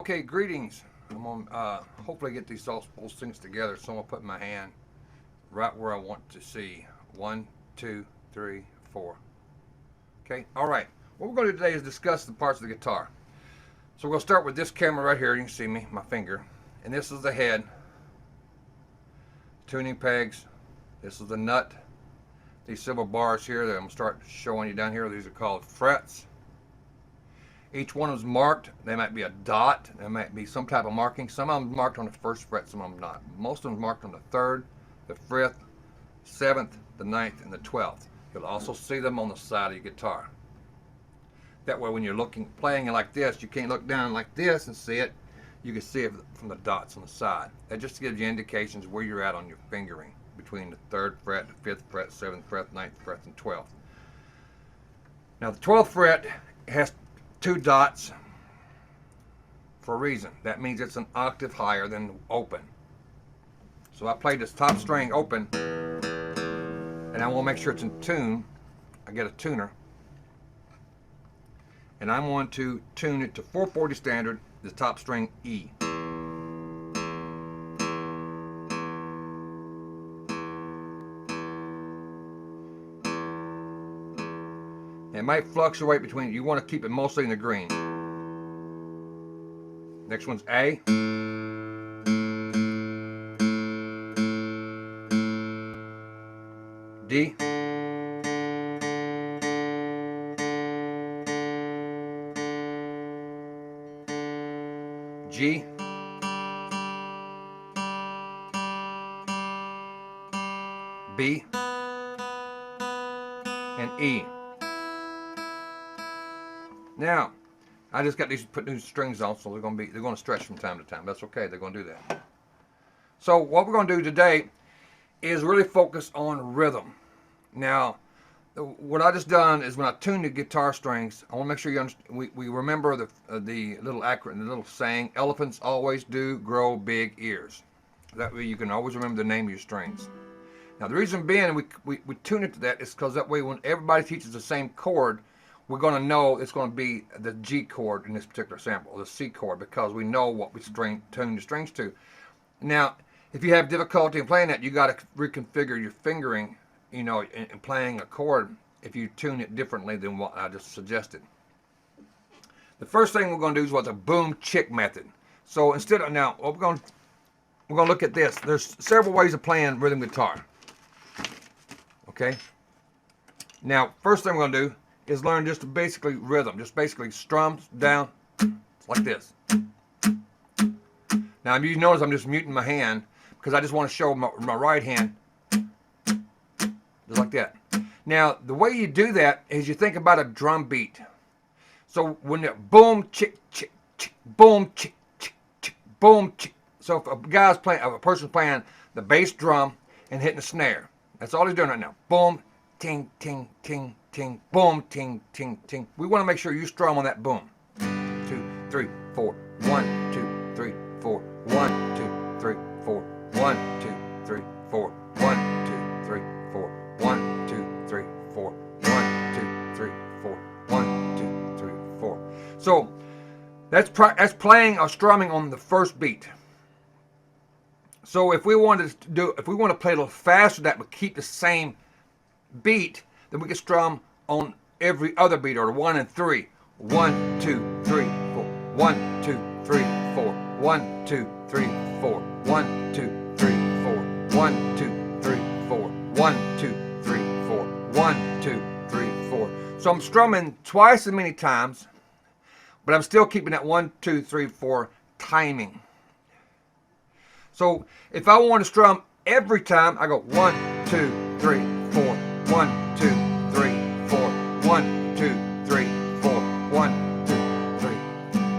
Okay, greetings. I'm gonna hopefully get these all things together. So I'm gonna put my hand right where I want to see. 1, 2, 3, 4. Okay. All right. What we're going to do today is discuss the parts of the guitar. So we're going to start with this camera right here. You can see me, my finger, and this is the head. Tuning pegs. This is the nut. These silver bars here that I'm going to start showing you down here. These are called frets. Each one is marked. They might be a dot. There might be some type of marking. Some of them marked on the first fret, some of them not. Most of them marked on the 3rd, the 5th, 7th, the 9th, and the 12th. You'll also see them on the side of your guitar. That way when you're playing it like this, you can't look down like this and see it. You can see it from the dots on the side. That just gives you indications where you're at on your fingering between the 3rd fret, the 5th fret, 7th fret, 9th fret, and 12th. Now the 12th fret has 2 dots for a reason. That means it's an octave higher than open. So I played this top string open, and I want to make sure it's in tune. I get a tuner, and I want to tune it to 440 standard, the top string E. It might fluctuate between, you want to keep it mostly in the green. Next one's A. D. G. B. And E. Now, I just got these put new strings on, so they're going to stretch from time to time. That's okay. They're going to do that. So what we're going to do today is really focus on rhythm. Now, what I just done is when I tune the guitar strings, I want to make sure you understand. We remember the little acronym, the little saying: elephants always do grow big ears. That way you can always remember the name of your strings. Now the reason being we tune it to that is because that way when everybody teaches the same chord, we're going to know it's going to be the G chord in this particular sample, or the C chord, because we know what we tune the strings to. Now, if you have difficulty in playing that, you got to reconfigure your fingering, you know, in playing a chord if you tune it differently than what I just suggested. The first thing we're going to do is what's a boom chick method. So instead of, now, we're going to look at this. There's several ways of playing rhythm guitar. Okay? Now, first thing we're going to do is learn just basically rhythm, just basically strums down like this. Now you notice I'm just muting my hand because I just want to show my right hand just like that. Now the way you do that is you think about a drum beat. So when you boom chick chick chick boom chick chick chick boom chick. So if a person's playing the bass drum and hitting the snare, that's all he's doing right now. Boom, ting ting ting ting, boom, ting, ting, ting. We want to make sure you strum on that boom. 2, 3, 4. 1, 2, 3, 4. 1, 2, 3, 4. 1, 2, 3, 4. 1, 2, 3, 4. 1, 2, 3, 4. 1, 2, 3, 4. 1, 2, 3, 4. So that's playing or strumming on the first beat. So if we want to play a little faster that would keep the same beat, then we can strum on every other beat, or 1 and 3. 1, 2, 3, 4. 1, 2, 3, 4. 1, 2, 3, 4. 1, 2, 3, 4. 1, 2, 3, 4. 1, 2, 3, 4. 1, 2, 3, 4. So I'm strumming twice as many times, but I'm still keeping that 1, 2, 3, 4 timing. So if I want to strum every time, I go 1, 2, 3, 4. 1, 2, 3, 4. 1, 2, 3, 4. 1, 2, 3.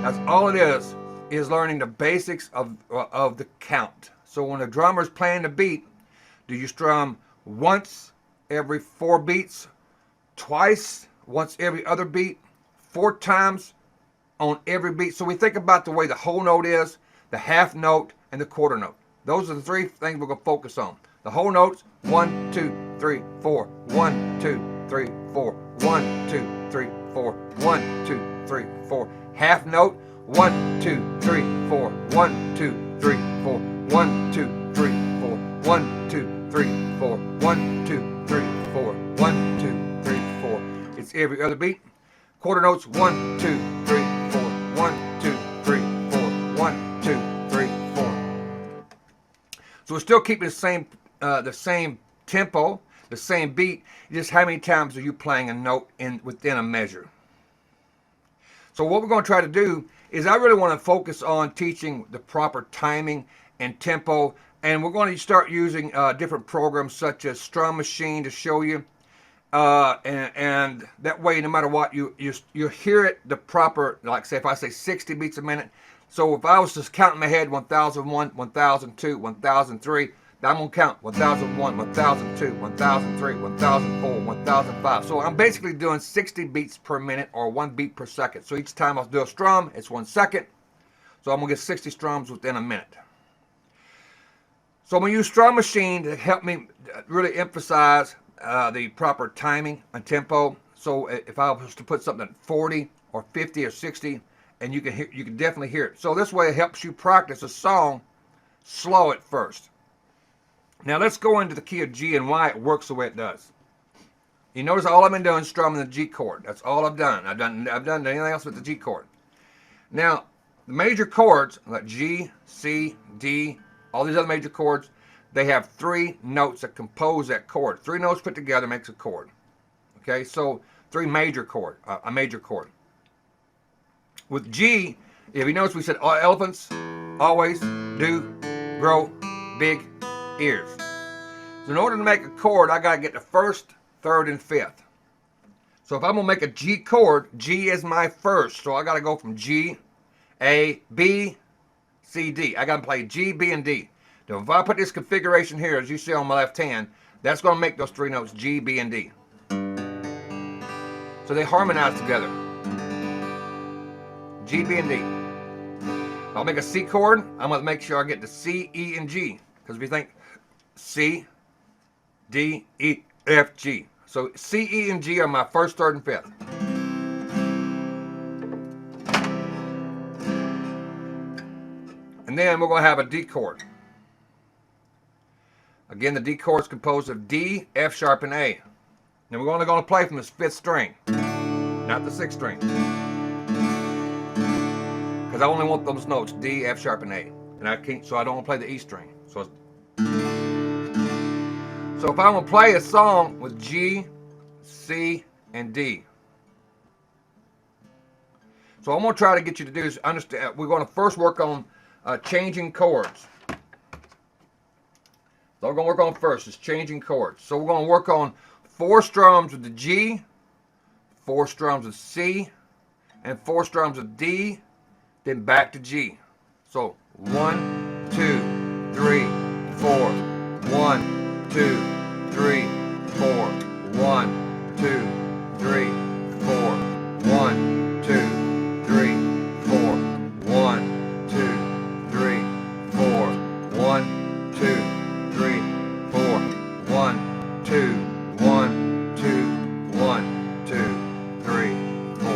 That's all it is learning the basics of the count. So when a drummer's playing the beat, do you strum once every 4 beats, twice, once every other beat, 4 times on every beat? So we think about the way the whole note is, the half note, and the quarter note. Those are the 3 things we're going to focus on. The whole notes: 1, 2, 3, 4. 1, 2, 3, 4. 1, 2, 3, 4. 1, 2, 3, 4. Half note: 1, 2, 3, 4. 1, 2, 3, 4. 1, 2, 3, 4. 1, 2, 3, 4. 1, 2, 3, 4. 1, 2, 3, 4. It's every other beat. Quarter notes. 1, 2, 3, 4. 1, 2, 3, 4. 1, 2, 3, 4. So we're still keeping the same tempo, the same beat. Just how many times are you playing a note within a measure? So what we're going to try to do is I really want to focus on teaching the proper timing and tempo, and we're going to start using different programs such as Strum Machine to show you, and that way, no matter what, you hear it the proper. Like say, if I say 60 beats a minute, so if I was just counting in my head 1001, 1002, 1003. I'm going to count 1001, 1002, 1003, 1004, 1005. So I'm basically doing 60 beats per minute or 1 beat per second. So each time I do a strum, it's 1 second. So I'm going to get 60 strums within a minute. So I'm going to use Strum Machine to help me really emphasize the proper timing and tempo. So if I was to put something at 40 or 50 or 60, and you can definitely hear it. So this way it helps you practice a song slow at first. Now let's go into the key of G and why it works the way it does. You notice all I've been doing is strumming the G chord. That's all I've done. I've done anything else with the G chord. Now the major chords like G, C, D, all these other major chords, they have 3 notes that compose that chord. 3 notes put together makes a chord. Okay, so 3 major chord, a major chord. With G, if you notice we said elephants always do grow big ears. So in order to make a chord, I got to get the 1st, 3rd, and 5th. So if I'm going to make a G chord, G is my first. So I got to go from G, A, B, C, D. I got to play G, B, and D. Now if I put this configuration here, as you see on my left hand, that's going to make those 3 notes G, B, and D. So they harmonize together. G, B, and D. I'll make a C chord. I'm going to make sure I get the C, E, and G. Because if you think C, D, E, F, G. So C, E, and G are my 1st, 3rd, and 5th. And then we're going to have a D chord. Again, the D chord is composed of D, F sharp, and A. Now we're only going to play from this 5th string, not the 6th string. Because I only want those notes, D, F sharp, and A. And I can't, so I don't want to play the E string. So if I'm going to play a song with G, C, and D. So I'm going to try to get you to do is understand. We're going to first work on changing chords. So we're going to work on first is changing chords. So we're going to work on 4 strums with the G, 4 strums with C, and 4 strums with D, then back to G. So 1, 2, 3, 4. 1, 2, 3, 4. 1, 2, 3, 4. 1, 2, 3, 4. 1, 2, 3, 4. 1, 2, 3, 4. 1, 2, 1, 2, 1, 2, 3, 4.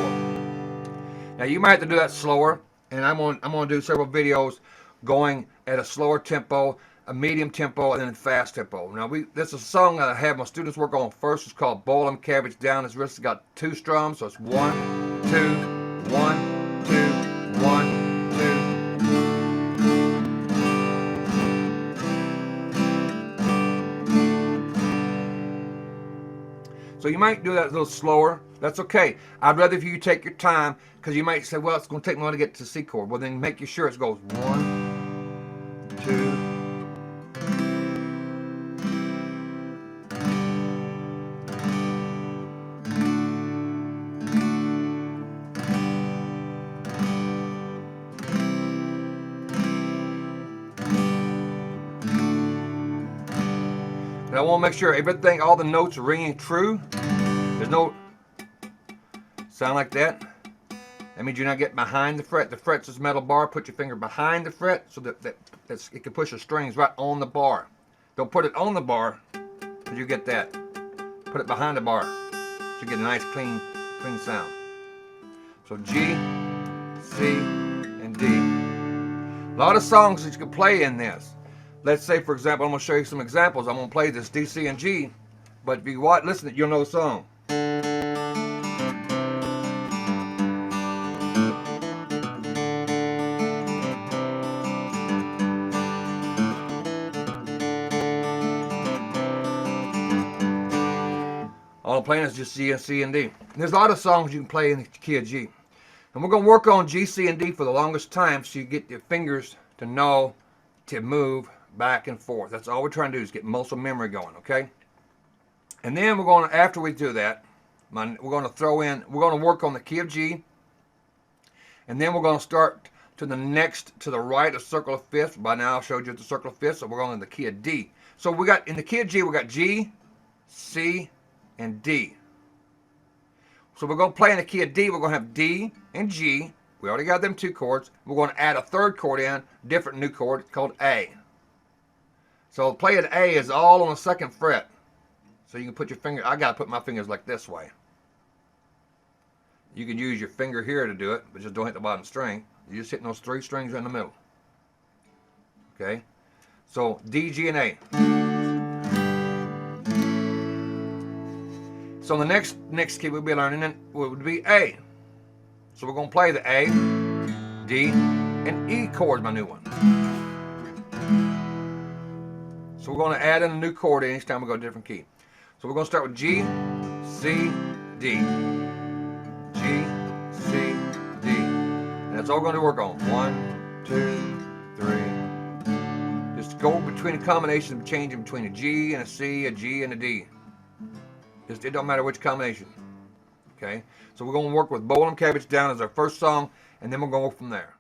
Now you might have to do that slower, and I'm going to do several videos going at a slower tempo, a medium tempo, and then a fast tempo. Now this is a song that I have my students work on first. It's called Boil 'em Cabbage Down. It's got 2 strums, so it's 1, 2, 1, 2, 1, 2. So you might do that a little slower. That's okay. I'd rather if you take your time, because you might say, well, it's going to take me a while to get to the C chord. Well, then make sure it goes 1, 2. And I want to make sure everything, all the notes are ringing true. There's no sound like that. That means you're not getting behind the fret. The fret's this metal bar. Put your finger behind the fret so that it can push the strings right on the bar. Don't put it on the bar because you get that. Put it behind the bar so you get a nice clean sound. So G, C, and D. A lot of songs that you can play in this. Let's say, for example, I'm going to show you some examples. I'm going to play this D, C, and G, but if you watch, listen, you'll know the song. All I'm playing is just G, C, and D. And there's a lot of songs you can play in the key of G. And we're going to work on G, C, and D for the longest time so you get your fingers to know to move back and forth. That's all we're trying to do is get muscle memory going, okay? And then we're going to, after we do that, we're going to work on the key of G. And then we're going to start to the right of circle of fifths. By now I showed you the circle of fifths, so we're going in the key of D. So we got, in the key of G, we got G, C, and D. So we're going to play in the key of D. We're going to have D and G. We already got them two chords. We're going to add a third chord in, different new chord called A. So playing A is all on the second fret. So you can put your finger, I got to put my fingers like this way. You can use your finger here to do it, but just don't hit the bottom string. You're just hitting those three strings right in the middle. Okay? So D, G, and A. So the next key we'll be learning would be A. So we're going to play the A, D, and E chord, my new one. So we're going to add in a new chord each time we go to a different key. So we're going to start with G, C, D. G, C, D. And that's all we're going to work on. 1, 2, 3. Just go between the combination of changing between a G and a C, a G and a D. It don't matter which combination. Okay? So we're going to work with Bowl and Cabbage Down as our first song, and then we're going to go from there.